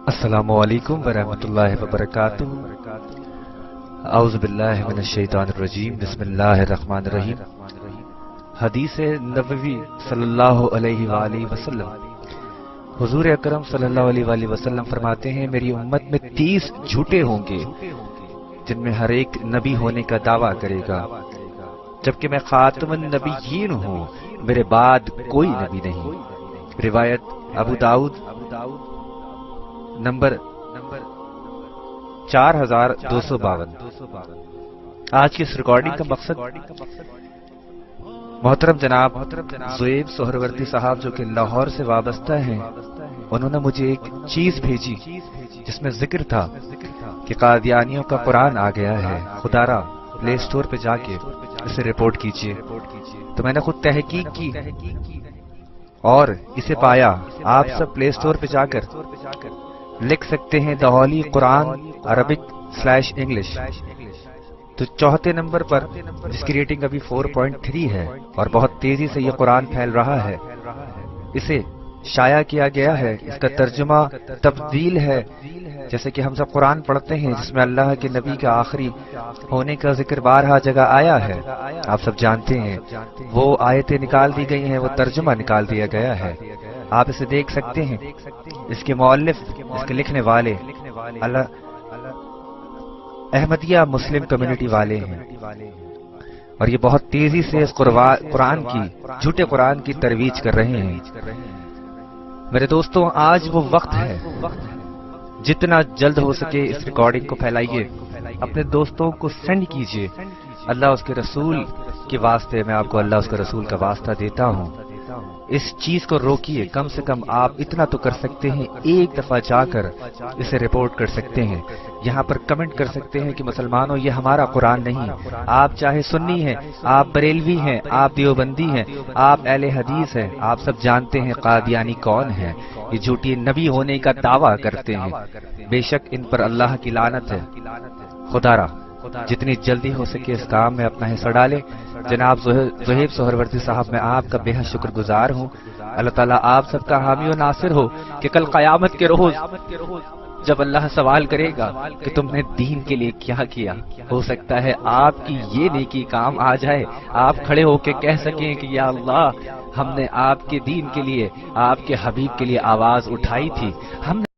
السلام علیکم ورحمۃ اللہ وبرکاتہ۔ اعوذ باللہ من الشیطان الرجیم، بسم اللہ الرحمن الرحیم۔ حدیث نبوی صلی اللہ علیہ وآلہ وسلم، حضور اکرم صلی اللہ علیہ وآلہ وسلم فرماتے ہیں میری امت میں 30 جھوٹے ہوں گے جن میں ہر ایک نبی ہونے کا دعویٰ کرے گا، جبکہ میں خاتم النبیین ہوں، میرے بعد کوئی نبی نہیں۔ روایت ابو داؤد نمبر 4252۔ آج کی اس ریکارڈنگ کا مقصد محترم جناب زویب سہروردی صاحب جو کہ لاہور سے وابستہ ہیں، انہوں نے مجھے ایک چیز بھیجی جس میں ذکر تھا کہ قادیانیوں کا قرآن آ گیا ہے، خدا را پلے اسٹور پہ جا کے اسے رپورٹ کیجئے۔ تو میں نے خود تحقیق کی اور اسے پایا۔ آپ سب پلے اسٹور پہ جا کر لکھ سکتے ہیں دا ہولی قرآن Arabic/English، تو چوتھے نمبر پر جس کی ریٹنگ ابھی 4.3 ہے اور بہت تیزی سے یہ قرآن پھیل رہا ہے، اسے شائع کیا گیا ہے۔ اس کا ترجمہ تبدیل ہے، جیسے کہ ہم سب قرآن پڑھتے ہیں جس میں اللہ کے نبی کا آخری ہونے کا ذکر بارہا جگہ آیا ہے، آپ سب جانتے ہیں۔ وہ آیتیں نکال دی گئی ہیں، وہ ترجمہ نکال دیا گیا ہے، آپ اسے دیکھ سکتے ہیں۔ اس کے مؤلف، اس کے لکھنے والے احمدیہ مسلم کمیونٹی والے ہیں، اور یہ بہت تیزی سے اس قرآن کی، جھوٹے قرآن کی ترویج کر رہے ہیں۔ میرے دوستوں، آج وہ وقت ہے، جتنا جلد ہو سکے اس ریکارڈنگ کو پھیلائیے، اپنے دوستوں کو سینڈ کیجئے۔ اللہ اس کے رسول کے واسطے، میں آپ کو اللہ اس کے رسول کا واسطہ دیتا ہوں، اس چیز کو روکیے۔ کم سے کم آپ اتنا تو کر سکتے ہیں، ایک دفعہ جا کر اسے رپورٹ کر سکتے ہیں، یہاں پر کمنٹ کر سکتے ہیں کہ مسلمانوں یہ ہمارا قرآن نہیں۔ آپ چاہے سنی ہیں، آپ بریلوی ہیں، آپ دیوبندی ہیں، آپ اہل حدیث ہیں، آپ سب جانتے ہیں قادیانی کون ہیں۔ یہ جھوٹی نبی ہونے کا دعویٰ کرتے ہیں، بے شک ان پر اللہ کی لعنت ہے۔ خدا را جتنی جلدی ہو سکے اس کام میں اپنا حصہ ڈالے۔ جناب زہیب سہروردی صاحب، میں آپ کا بے حد شکر گزار ہوں۔ اللہ تعالیٰ آپ سب کا حامی و ناصر ہو کہ کل قیامت کے روز جب اللہ سوال کرے گا کہ تم نے دین کے لیے کیا کیا، ہو سکتا ہے آپ کی یہ نیکی کام آ جائے، آپ کھڑے ہو کے کہہ سکیں کہ یا اللہ، ہم نے آپ کے دین کے لیے، آپ کے حبیب کے لیے آواز اٹھائی تھی، ہم نے